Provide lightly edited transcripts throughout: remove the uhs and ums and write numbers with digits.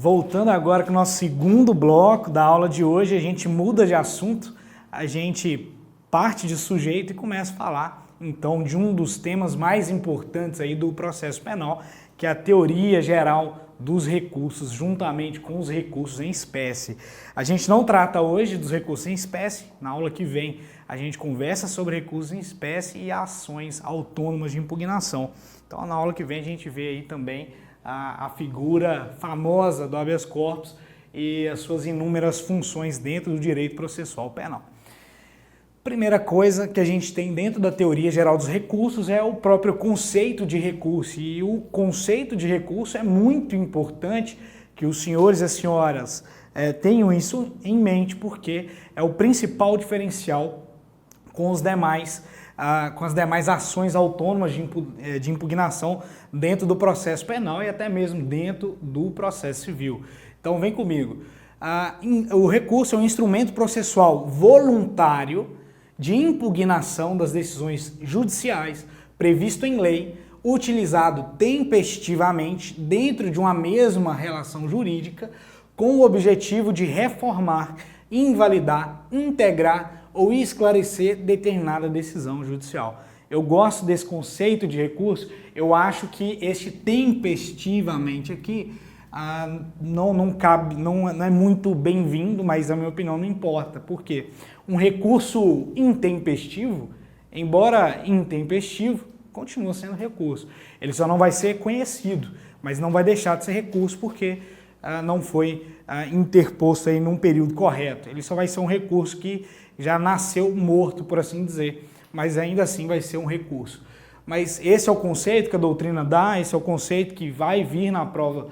Voltando agora com o nosso segundo bloco da aula de hoje, a gente muda de assunto, a gente parte de sujeito e começa a falar, então, de um dos temas mais importantes aí do processo penal, que é a teoria geral dos recursos, juntamente com os recursos em espécie. A gente não trata hoje dos recursos em espécie, na aula que vem a gente conversa sobre recursos em espécie e ações autônomas de impugnação. Então, na aula que vem a gente vê aí também a figura famosa do habeas corpus e as suas inúmeras funções dentro do direito processual penal. Primeira coisa que a gente tem dentro da teoria geral dos recursos é o próprio conceito de recurso. E o conceito de recurso é muito importante que os senhores e as senhoras tenham isso em mente, porque é o principal diferencial com as demais ações autônomas de impugnação dentro do processo penal e até mesmo dentro do processo civil. Então vem comigo. O recurso é um instrumento processual voluntário de impugnação das decisões judiciais previsto em lei, utilizado tempestivamente dentro de uma mesma relação jurídica, com o objetivo de reformar, invalidar, integrar ou esclarecer determinada decisão judicial. Eu gosto desse conceito de recurso, eu acho que este tempestivamente aqui não é muito bem-vindo, mas na minha opinião não importa. Por quê? Um recurso intempestivo, embora intempestivo, continua sendo recurso. Ele só não vai ser conhecido, mas não vai deixar de ser recurso porque não foi interposto aí num período correto. Ele só vai ser um recurso que já nasceu morto, por assim dizer, mas ainda assim vai ser um recurso. Mas esse é o conceito que a doutrina dá, esse é o conceito que vai vir na prova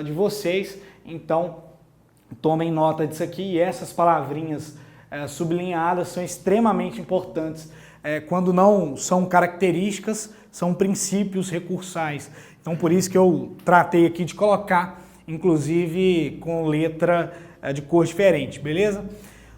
de vocês, então tomem nota disso aqui e essas palavrinhas sublinhadas são extremamente importantes quando não são características, são princípios recursais. Então por isso que eu tratei aqui de colocar, inclusive com letra de cor diferente, beleza?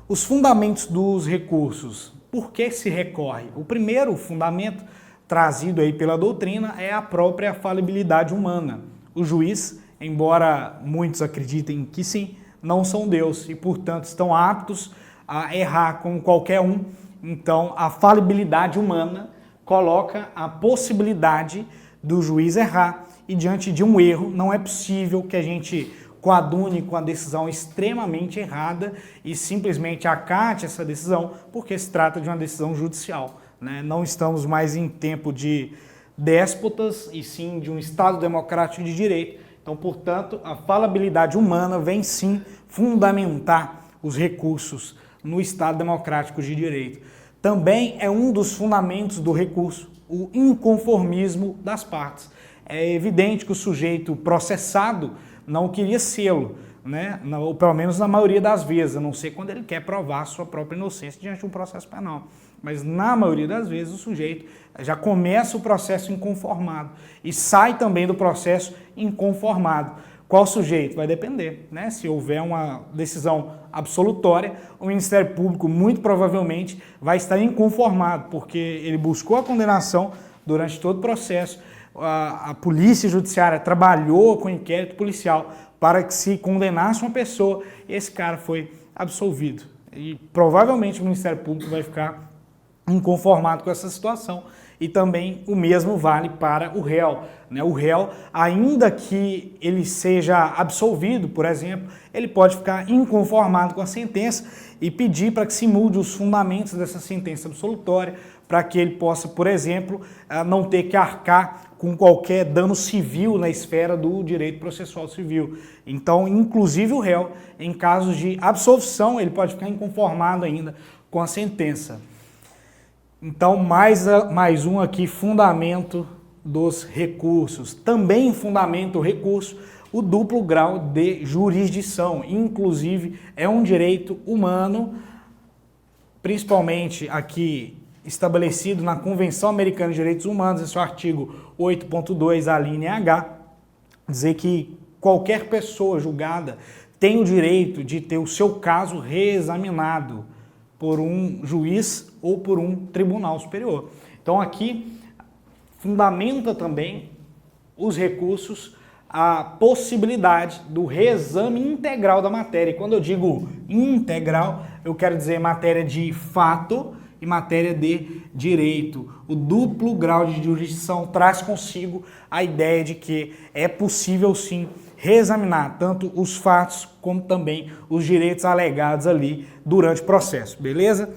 Os fundamentos dos recursos, por que se recorre? O primeiro fundamento trazido aí pela doutrina é a própria falibilidade humana. O juiz, embora muitos acreditem que sim, não são Deus e, portanto, estão aptos a errar como qualquer um. Então, a falibilidade humana coloca a possibilidade do juiz errar e, diante de um erro, não é possível que a gente coadune com a decisão extremamente errada e simplesmente acate essa decisão, porque se trata de uma decisão judicial, né? Não estamos mais em tempo de déspotas e sim de um Estado democrático de direito. Então, portanto, a falabilidade humana vem sim fundamentar os recursos no Estado democrático de direito. Também é um dos fundamentos do recurso o inconformismo das partes. É evidente que o sujeito processado não queria sê-lo, né? Ou pelo menos na maioria das vezes, a não ser quando ele quer provar sua própria inocência diante de um processo penal. Mas na maioria das vezes o sujeito já começa o processo inconformado e sai também do processo inconformado. Qual sujeito? Vai depender, né? Se houver uma decisão absolutória, o Ministério Público muito provavelmente vai estar inconformado, porque ele buscou a condenação durante todo o processo. A polícia judiciária trabalhou com inquérito policial para que se condenasse uma pessoa e esse cara foi absolvido. E provavelmente o Ministério Público vai ficar inconformado com essa situação. E também o mesmo vale para o réu, né? O réu, ainda que ele seja absolvido, por exemplo, ele pode ficar inconformado com a sentença e pedir para que se mude os fundamentos dessa sentença absolutória, para que ele possa, por exemplo, não ter que arcar com qualquer dano civil na esfera do direito processual civil. Então, inclusive o réu, em casos de absolvição, ele pode ficar inconformado ainda com a sentença. Então, mais um aqui, fundamento dos recursos. Também fundamenta o recurso o duplo grau de jurisdição. Inclusive, é um direito humano, principalmente aqui estabelecido na Convenção Americana de Direitos Humanos, esse é o artigo 8.2, a linha H, dizer que qualquer pessoa julgada tem o direito de ter o seu caso reexaminado por um juiz ou por um tribunal superior. Então aqui fundamenta também os recursos a possibilidade do reexame integral da matéria. E quando eu digo integral, eu quero dizer matéria de fato e matéria de direito. O duplo grau de jurisdição traz consigo a ideia de que é possível sim reexaminar tanto os fatos como também os direitos alegados ali durante o processo, beleza?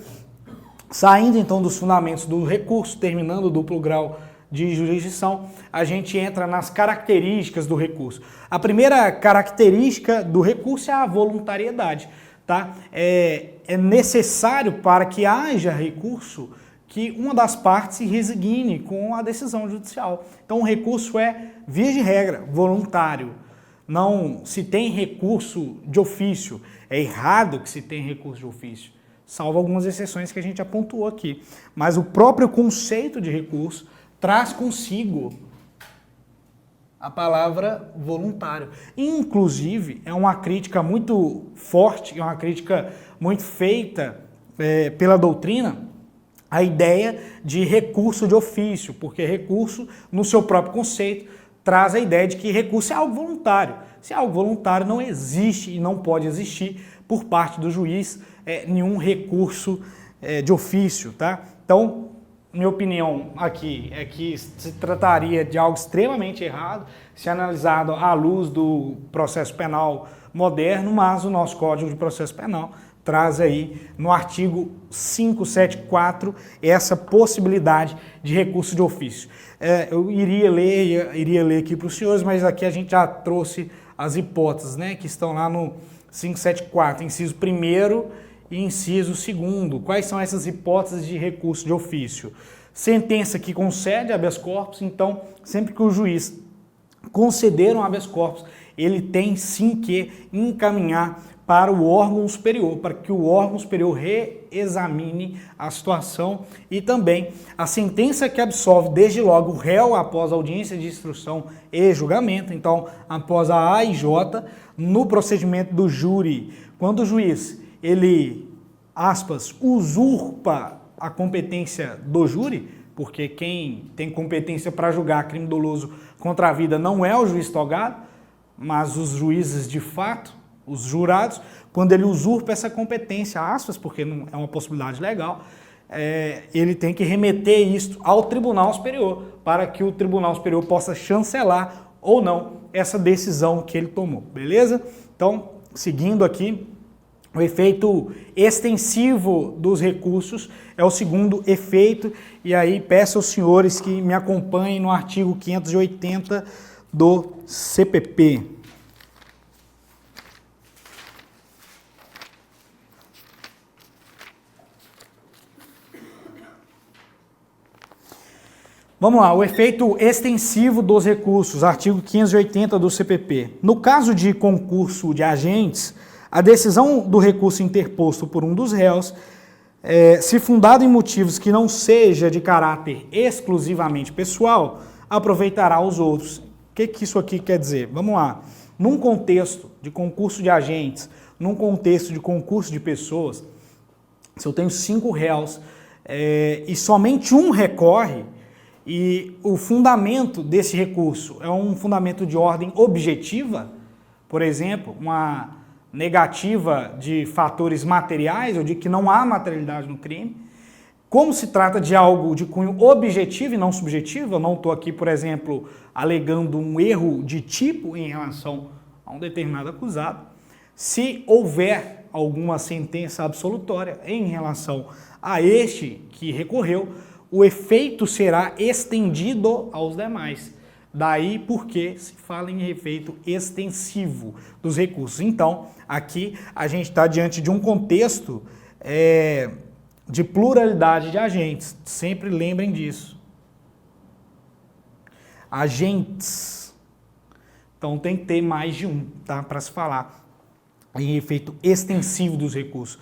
Saindo então dos fundamentos do recurso, terminando o duplo grau de jurisdição, a gente entra nas características do recurso. A primeira característica do recurso é a voluntariedade, tá? É necessário para que haja recurso que uma das partes se resigne com a decisão judicial. Então o recurso é, via de regra, voluntário. Não se tem recurso de ofício. É errado que se tenha recurso de ofício, salvo algumas exceções que a gente apontou aqui. Mas o próprio conceito de recurso traz consigo a palavra voluntário. Inclusive, é uma crítica muito forte, é uma crítica muito feita pela doutrina, a ideia de recurso de ofício, porque recurso, no seu próprio conceito, traz a ideia de que recurso é algo voluntário. Se é algo voluntário, não existe e não pode existir por parte do juiz nenhum recurso de ofício, tá? Então, minha opinião aqui é que se trataria de algo extremamente errado, se analisado à luz do processo penal moderno, mas o nosso Código de Processo Penal traz aí no artigo 574 essa possibilidade de recurso de ofício. Eu iria ler aqui para os senhores, mas aqui a gente já trouxe as hipóteses, né, que estão lá no 574, inciso 1º e inciso 2º. Quais são essas hipóteses de recurso de ofício? Sentença que concede habeas corpus, então, sempre que o juiz conceder um habeas corpus, ele tem sim que encaminhar para o órgão superior, para que o órgão superior reexamine a situação, e também a sentença que absolve desde logo o réu após a audiência de instrução e julgamento, então após a AIJ, no procedimento do júri, quando o juiz, ele, aspas, usurpa a competência do júri, porque quem tem competência para julgar crime doloso contra a vida não é o juiz togado, mas os juízes de fato, os jurados, quando ele usurpa essa competência, aspas, porque não é uma possibilidade legal, ele tem que remeter isso ao Tribunal Superior, para que o Tribunal Superior possa chancelar ou não essa decisão que ele tomou, beleza? Então, seguindo aqui, o efeito extensivo dos recursos é o segundo efeito, e aí peço aos senhores que me acompanhem no artigo 580 do CPP. Vamos lá, o efeito extensivo dos recursos, artigo 580 do CPP. No caso de concurso de agentes, a decisão do recurso interposto por um dos réus, se fundado em motivos que não seja de caráter exclusivamente pessoal, aproveitará os outros. O que isso aqui quer dizer? Vamos lá. Num contexto de concurso de agentes, num contexto de concurso de pessoas, se eu tenho 5 réus e somente um recorre, e o fundamento desse recurso é um fundamento de ordem objetiva, por exemplo, uma negativa de fatores materiais, ou de que não há materialidade no crime, como se trata de algo de cunho objetivo e não subjetivo, eu não estou aqui, por exemplo, alegando um erro de tipo em relação a um determinado acusado, se houver alguma sentença absolutória em relação a este que recorreu, o efeito será estendido aos demais. Daí porque se fala em efeito extensivo dos recursos. Então, aqui a gente está diante de um contexto de pluralidade de agentes. Sempre lembrem disso. Agentes. Então, tem que ter mais de um, tá? Para se falar em efeito extensivo dos recursos.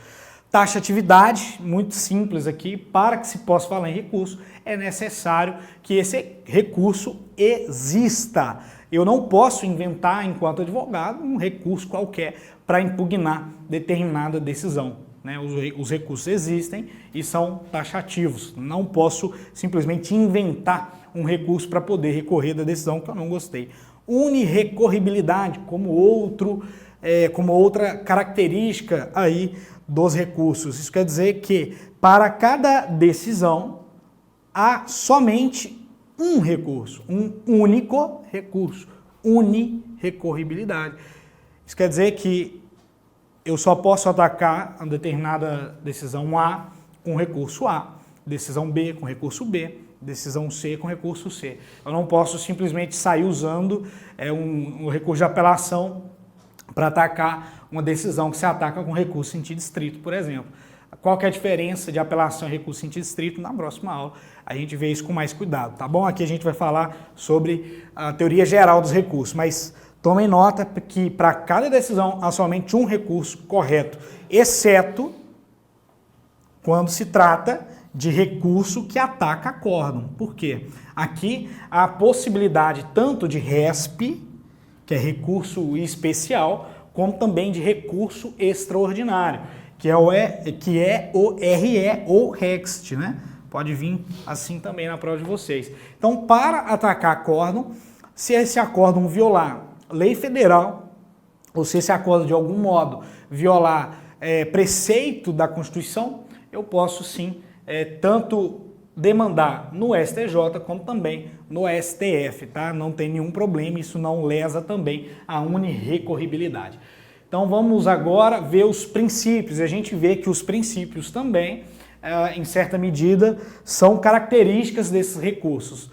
Taxatividade, muito simples aqui, para que se possa falar em recurso, é necessário que esse recurso exista. Eu não posso inventar, enquanto advogado, um recurso qualquer para impugnar determinada decisão, né? Os recursos existem e são taxativos. Não posso simplesmente inventar um recurso para poder recorrer da decisão que eu não gostei. unirrecorribilidade como outra característica aí dos recursos. Isso quer dizer que para cada decisão há somente um recurso, um único recurso, unirrecorribilidade. Isso quer dizer que eu só posso atacar uma determinada decisão A com recurso A, decisão B com recurso B, decisão C com recurso C. Eu não posso simplesmente sair usando um recurso de apelação para atacar uma decisão que se ataca com recurso em sentido estrito, por exemplo. Qual que é a diferença de apelação e recurso em sentido estrito? Na próxima aula a gente vê isso com mais cuidado, tá bom? Aqui a gente vai falar sobre a teoria geral dos recursos, mas tomem nota que para cada decisão há somente um recurso correto, exceto quando se trata de recurso que ataca acórdão. Por quê? Aqui há a possibilidade tanto de RESP, que é recurso especial, como também de recurso extraordinário, que é o RE ou REXT, né? Pode vir assim também na prova de vocês. Então, para atacar acórdão, se esse acórdão violar lei federal, ou se esse acórdão de algum modo violar preceito da Constituição, eu posso sim tanto demandar no STJ como também no STF, tá? Não tem nenhum problema, isso não lesa também a unirrecorribilidade. Então vamos agora ver os princípios. A gente vê que os princípios também, em certa medida, são características desses recursos.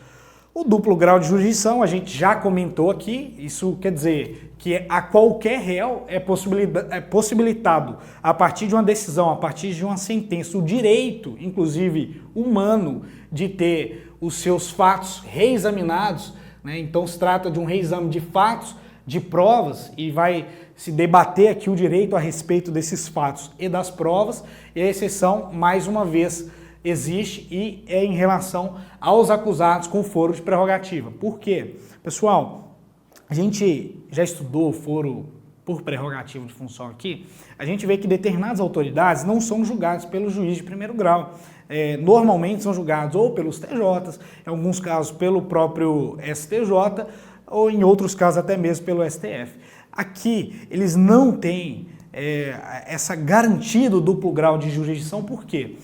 O duplo grau de jurisdição, a gente já comentou aqui, isso quer dizer que a qualquer réu é possibilitado, a partir de uma decisão, a partir de uma sentença, o direito, inclusive humano, de ter os seus fatos reexaminados, né? Então se trata de um reexame de fatos, de provas, e vai se debater aqui o direito a respeito desses fatos e das provas, e a exceção, mais uma vez, existe e é em relação aos acusados com foro de prerrogativa. Por quê? Pessoal, a gente já estudou foro por prerrogativa de função aqui, a gente vê que determinadas autoridades não são julgadas pelo juiz de primeiro grau. Normalmente são julgados ou pelos TJs, em alguns casos pelo próprio STJ, ou em outros casos até mesmo pelo STF. Aqui eles não têm essa garantia do duplo grau de jurisdição, por quê?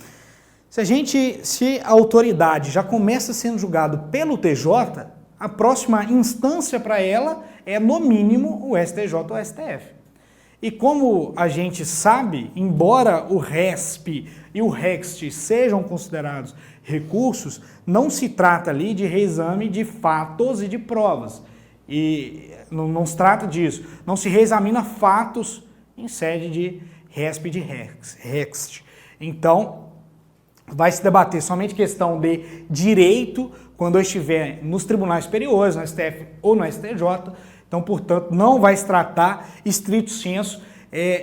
Se a autoridade já começa sendo julgado pelo TJ, a próxima instância para ela é, no mínimo, o STJ ou o STF. E como a gente sabe, embora o RESP e o REXT sejam considerados recursos, não se trata ali de reexame de fatos e de provas. E não se trata disso. Não se reexamina fatos em sede de RESP e de REXT. Então, vai se debater somente questão de direito quando eu estiver nos tribunais superiores, no STF ou no STJ. Então, portanto, não vai se tratar, estrito senso,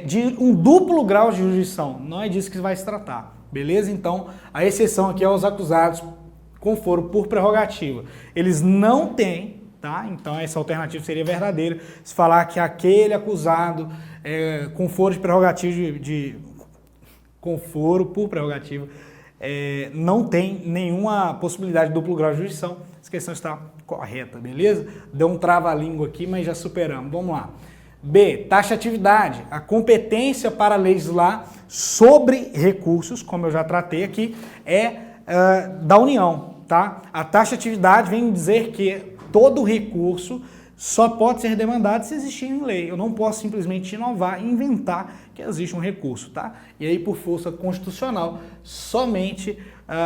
de um duplo grau de jurisdição. Não é disso que vai se tratar, beleza? Então, a exceção aqui é os acusados com foro por prerrogativa. Eles não têm, tá? Então, essa alternativa seria verdadeira se falar que aquele acusado com foro de prerrogativa, com foro por prerrogativa, não tem nenhuma possibilidade de duplo grau de jurisdição. Essa questão está correta, beleza? Deu um trava-língua aqui, mas já superamos. Vamos lá. B, taxatividade. A competência para legislar sobre recursos, como eu já tratei aqui, da União, tá? A taxatividade vem dizer que todo recurso só pode ser demandado se existir em lei. Eu não posso simplesmente inovar e inventar que existe um recurso, tá? E aí, por força constitucional, somente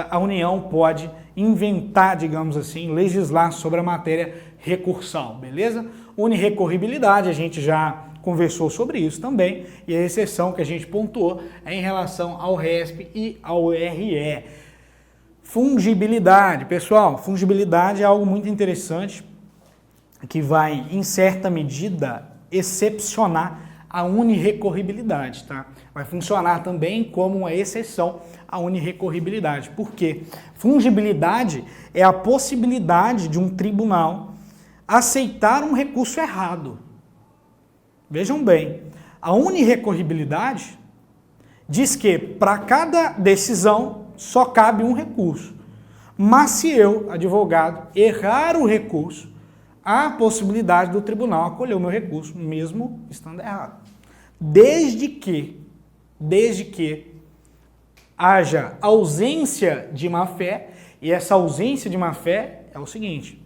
a União pode inventar, digamos assim, legislar sobre a matéria recursal, beleza? Unirrecorribilidade, a gente já conversou sobre isso também, e a exceção que a gente pontuou é em relação ao RESP e ao RE. Fungibilidade, pessoal, fungibilidade é algo muito interessante, que vai, em certa medida, excepcionar a unirrecorribilidade, tá? Vai funcionar também como uma exceção à unirrecorribilidade. Por quê? Fungibilidade é a possibilidade de um tribunal aceitar um recurso errado. Vejam bem, a unirrecorribilidade diz que para cada decisão só cabe um recurso. Mas se eu, advogado, errar o recurso, há a possibilidade do tribunal acolher o meu recurso, mesmo estando errado. Desde que haja ausência de má-fé, e essa ausência de má-fé é o seguinte: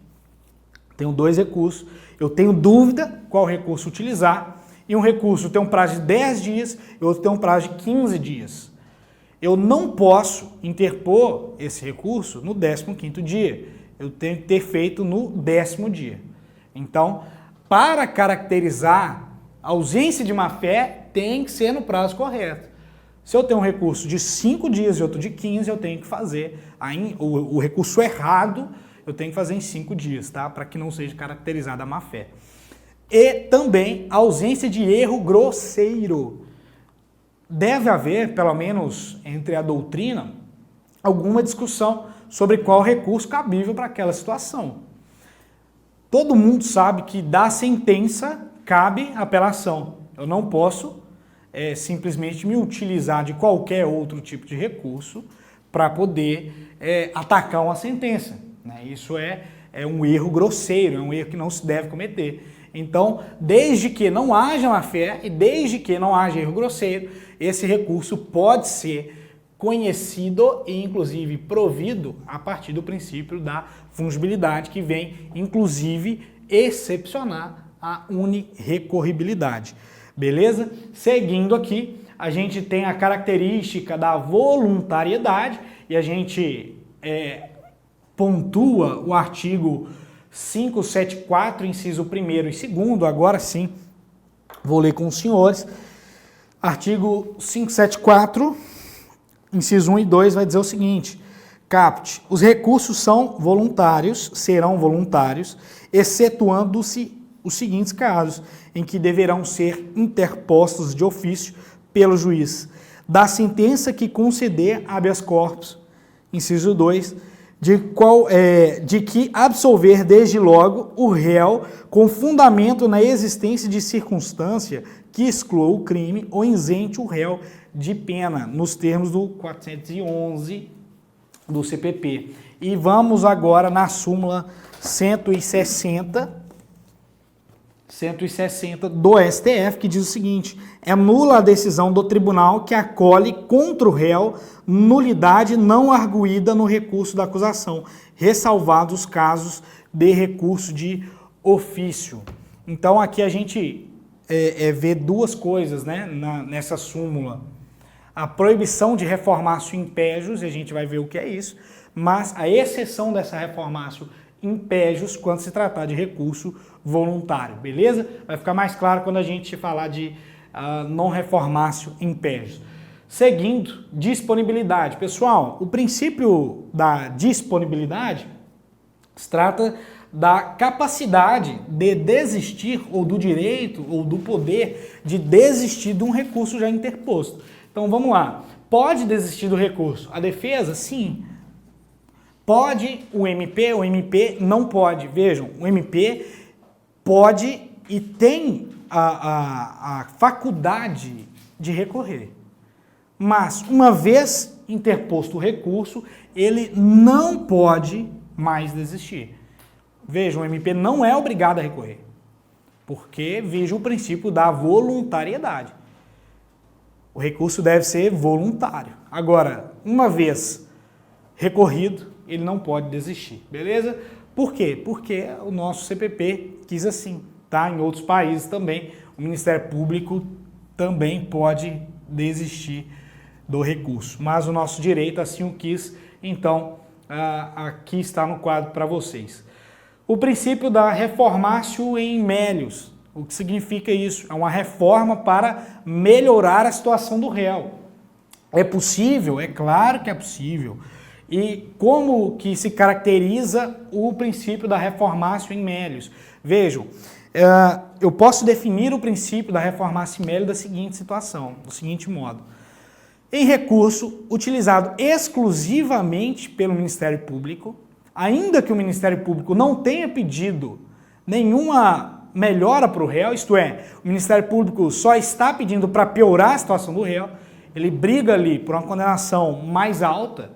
tenho 2 recursos, eu tenho dúvida qual recurso utilizar, e um recurso tem um prazo de 10 dias e outro tem um prazo de 15 dias. Eu não posso interpor esse recurso no 15º dia, eu tenho que ter feito no 10º dia. Então, para caracterizar a ausência de má-fé, tem que ser no prazo correto. Se eu tenho um recurso de 5 dias e outro de 15, eu tenho que fazer o recurso errado, eu tenho que fazer em 5 dias, tá? Para que não seja caracterizada a má-fé. E também a ausência de erro grosseiro. Deve haver, pelo menos entre a doutrina, alguma discussão sobre qual recurso cabível para aquela situação. Todo mundo sabe que da sentença cabe apelação. Eu não posso simplesmente me utilizar de qualquer outro tipo de recurso para poder atacar uma sentença, né? Isso é um erro grosseiro, é um erro que não se deve cometer. Então, desde que não haja má-fé e desde que não haja erro grosseiro, esse recurso pode ser conhecido e, inclusive, provido a partir do princípio da fungibilidade, que vem, inclusive, excepcionar a unirrecorribilidade. Beleza? Seguindo aqui, a gente tem a característica da voluntariedade e a gente pontua o artigo 574, inciso 1º e 2º, agora sim, vou ler com os senhores. Artigo 574, inciso 1 e 2, vai dizer o seguinte: caput, os recursos serão voluntários, excetuando-se os seguintes casos, em que deverão ser interpostos de ofício pelo juiz da sentença que conceder habeas corpus, inciso 2, de que absolver desde logo o réu com fundamento na existência de circunstância que exclua o crime ou isente o réu de pena, nos termos do 411 do CPP. E vamos agora na súmula 160 do STF, que diz o seguinte: é nula a decisão do tribunal que acolhe contra o réu nulidade não arguída no recurso da acusação, ressalvados os casos de recurso de ofício. Então aqui a gente vê 2 coisas, né, nessa súmula. A proibição de reformácio impégios, e a gente vai ver o que é isso, mas a exceção dessa reformácio impégios quando se tratar de recurso voluntário, beleza? Vai ficar mais claro quando a gente falar de non reformácio impégios. Seguindo, disponibilidade. Pessoal, o princípio da disponibilidade se trata da capacidade de desistir, ou do direito, ou do poder de desistir de um recurso já interposto. Então vamos lá. Pode desistir do recurso a defesa? Sim. Pode o MP não pode. Vejam, o MP pode e tem a faculdade de recorrer. Mas, uma vez interposto o recurso, ele não pode mais desistir. Vejam, o MP não é obrigado a recorrer, porque veja o princípio da voluntariedade. O recurso deve ser voluntário. Agora, uma vez recorrido, ele não pode desistir, beleza? Por quê? Porque o nosso CPP quis assim, tá? Em outros países também, o Ministério Público também pode desistir do recurso, mas o nosso direito assim o quis, então aqui está no quadro para vocês. O princípio da reformatio in melius. O que significa isso? É uma reforma para melhorar a situação do réu. É possível? É claro que é possível. E como que se caracteriza o princípio da reformatio in melius? Vejam, eu posso definir o princípio da reformatio in melius da seguinte situação, do seguinte modo. Em recurso utilizado exclusivamente pelo Ministério Público, ainda que o Ministério Público não tenha pedido nenhuma melhora para o réu, isto é, o Ministério Público só está pedindo para piorar a situação do réu, ele briga ali por uma condenação mais alta,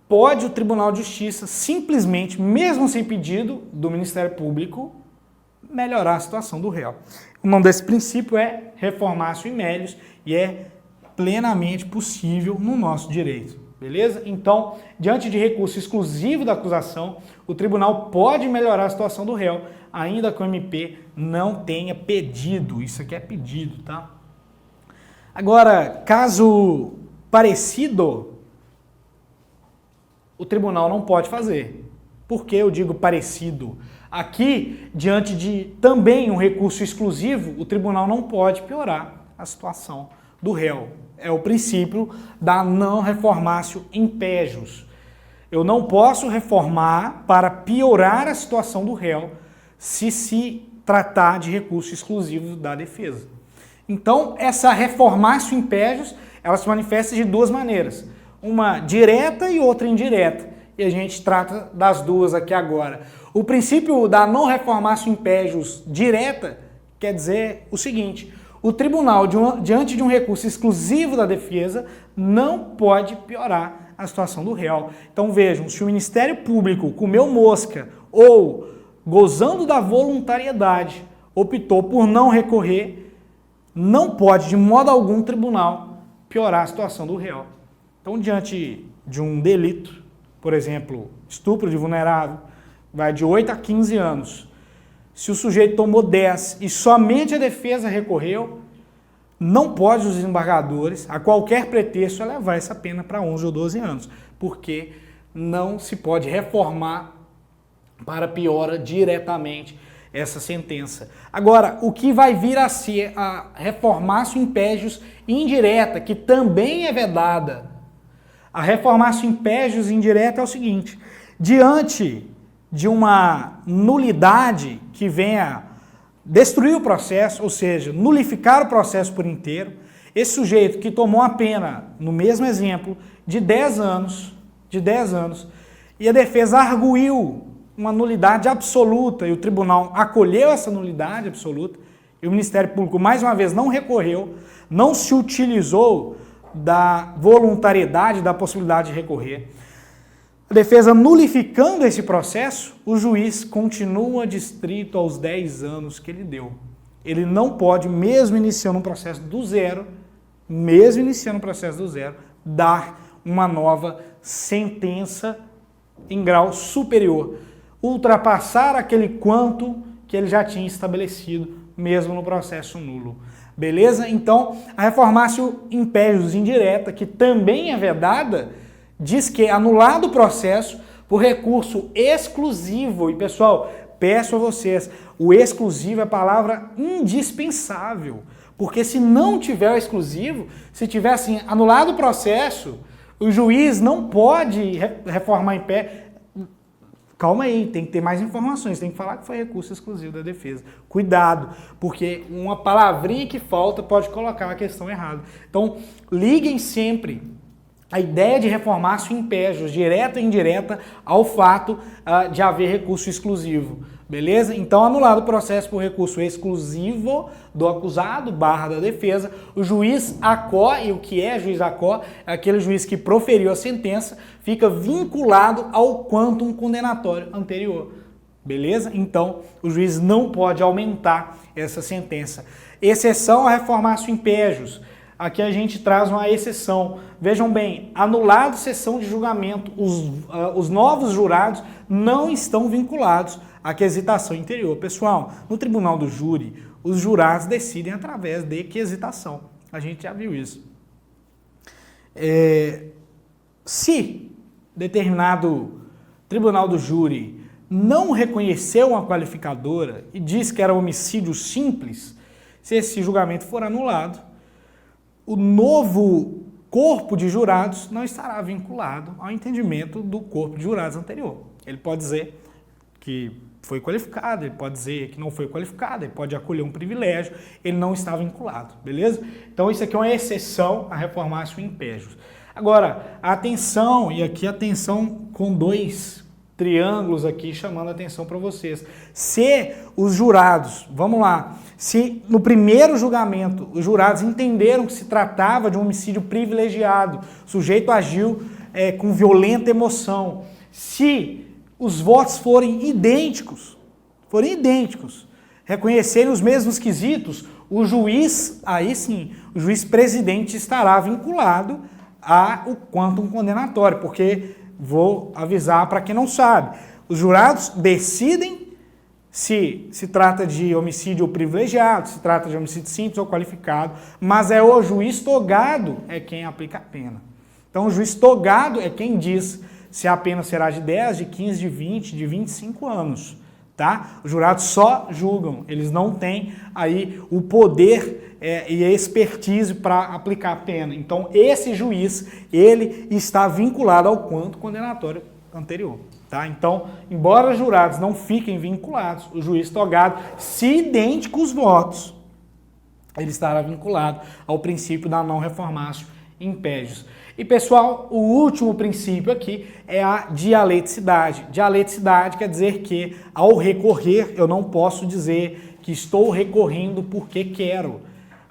pode o Tribunal de Justiça simplesmente, mesmo sem pedido do Ministério Público, melhorar a situação do réu. O nome desse princípio é reformatio in melius e é plenamente possível no nosso direito, beleza? Então, diante de recurso exclusivo da acusação, o tribunal pode melhorar a situação do réu, ainda que o MP não tenha pedido. Isso aqui é pedido, tá? Agora, caso parecido, o tribunal não pode fazer. Por que eu digo parecido? Aqui, diante de também um recurso exclusivo, o tribunal não pode piorar a situação do réu. É o princípio da não reformatio in pejus. Eu não posso reformar para piorar a situação do réu se tratar de recurso exclusivo da defesa. Então, essa reformatio in pejus, ela se manifesta de duas maneiras. Uma direta e outra indireta. E a gente trata das duas aqui agora. O princípio da não reformatio in pejus direta quer dizer o seguinte: o tribunal, diante de um recurso exclusivo da defesa, não pode piorar a situação do réu. Então vejam, se o Ministério Público comeu mosca ou, gozando da voluntariedade, optou por não recorrer, não pode de modo algum o tribunal piorar a situação do réu. Então, diante de um delito, por exemplo, estupro de vulnerável, vai de 8 a 15 anos. Se o sujeito tomou 10 e somente a defesa recorreu, não pode os desembargadores, a qualquer pretexto, elevar essa pena para 11 ou 12 anos, porque não se pode reformar para piora diretamente essa sentença. Agora, o que vai vir a ser a reformatio in pejus indireta, que também é vedada. A reformatio in pejus indireta é o seguinte: diante de uma nulidade que venha destruir o processo, ou seja, nulificar o processo por inteiro, esse sujeito que tomou a pena, no mesmo exemplo, de 10 anos, e a defesa arguiu uma nulidade absoluta e o tribunal acolheu essa nulidade absoluta, e o Ministério Público, mais uma vez, não recorreu, não se utilizou da voluntariedade, da possibilidade de recorrer. A defesa nulificando esse processo, o juiz continua adstrito aos 10 anos que ele deu. Ele não pode, mesmo iniciando um processo do zero, dar uma nova sentença em grau superior, ultrapassar aquele quanto que ele já tinha estabelecido, mesmo no processo nulo. Beleza? Então, a reformatio in pejus indireta, que também é vedada, diz que anulado o processo por recurso exclusivo. E, pessoal, peço a vocês, o exclusivo é a palavra indispensável. Porque se não tiver o exclusivo, se tiver assim, anulado o processo, o juiz não pode reformar em pé. Calma aí, tem que ter mais informações, tem que falar que foi recurso exclusivo da defesa. Cuidado, porque uma palavrinha que falta pode colocar a questão errada. Então, liguem sempre a ideia de reformatio in pejus, direta e indireta, ao fato de haver recurso exclusivo. Beleza? Então, anulado o processo por recurso exclusivo do acusado, barra da defesa, o juiz acó, e o que é juiz acó? É aquele juiz que proferiu a sentença, fica vinculado ao quantum condenatório anterior. Beleza? Então, o juiz não pode aumentar essa sentença. Exceção à reformatio in pejus. Aqui a gente traz uma exceção. Vejam bem, anulado sessão de julgamento, os novos jurados não estão vinculados à quesitação interior. Pessoal, no tribunal do júri, os jurados decidem através de quesitação. A gente já viu isso. Se determinado tribunal do júri não reconheceu uma qualificadora e diz que era homicídio simples, se esse julgamento for anulado, o novo corpo de jurados não estará vinculado ao entendimento do corpo de jurados anterior. Ele pode dizer que foi qualificado, ele pode dizer que não foi qualificado, ele pode acolher um privilégio, ele não está vinculado, beleza? Então isso aqui é uma exceção à reformatio in pejus. Agora, atenção, e aqui atenção com 2 triângulos aqui chamando a atenção para vocês. Se os jurados, vamos lá, se no primeiro julgamento os jurados entenderam que se tratava de um homicídio privilegiado, o sujeito agiu com violenta emoção. Se os votos forem idênticos, reconhecerem os mesmos quesitos, o juiz, aí sim, o juiz presidente estará vinculado ao quantum condenatório, porque vou avisar para quem não sabe, os jurados decidem se trata de homicídio privilegiado, se trata de homicídio simples ou qualificado, mas é o juiz togado é quem aplica a pena. Então o juiz togado é quem diz se a pena será de 10, de 15, de 20, de 25 anos. Tá? Os jurados só julgam, eles não têm aí o poder e a expertise para aplicar a pena. Então esse juiz, ele está vinculado ao quantum condenatório anterior. Tá? Então, embora os jurados não fiquem vinculados, o juiz togado, se idênticos os votos, ele estará vinculado ao princípio da não reformatio impégios. E pessoal, o último princípio aqui é a dialeticidade. Dialeticidade quer dizer que ao recorrer eu não posso dizer que estou recorrendo porque quero,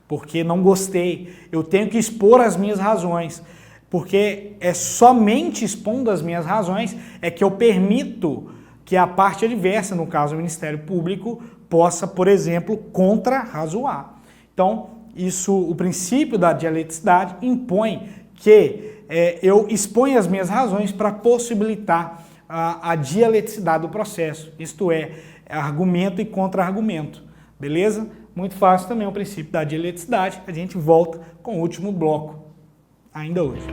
porque não gostei. Eu tenho que expor as minhas razões, porque é somente expondo as minhas razões é que eu permito que a parte adversa, no caso o Ministério Público, possa, por exemplo, contra-razoar. Então, o princípio da dialeticidade impõe que eu exponha as minhas razões para possibilitar a dialeticidade do processo, isto é, argumento e contra-argumento, beleza? Muito fácil também o princípio da dialeticidade, a gente volta com o último bloco, ainda hoje.